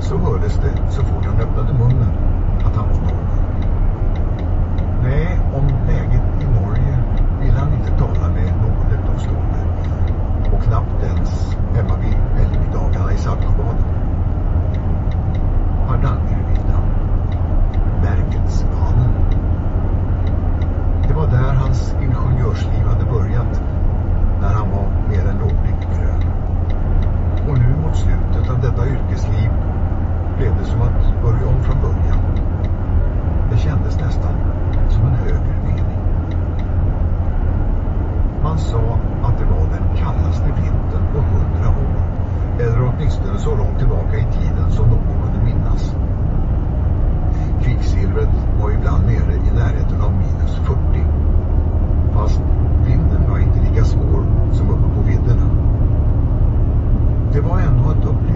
så hördes det så fort han öppnade munnen att han var norrman. Nej, om läget i Norge ville han inte tala med någon utomstående. Och knappt ens hemma vid helgdagarna i Saltsjöbaden. Hardangerviddan. Bergensbanen. Det var där hans ingenjörsliv hade börjat. När han var mer än lovligt grön. Och nu mot slutet av detta yrkesliv blev det som att börja om från början. Det kändes nästan som en högre mening. Man sa att det var den kallaste vintern på 100 år. Eller åtminstone så långt tillbaka i tiden som någon kunde minnas. Kvicksilvret var ibland nere i närheten av minus 40. Fast vinden var inte lika svår som uppe på vidderna. Det var ändå att uppleva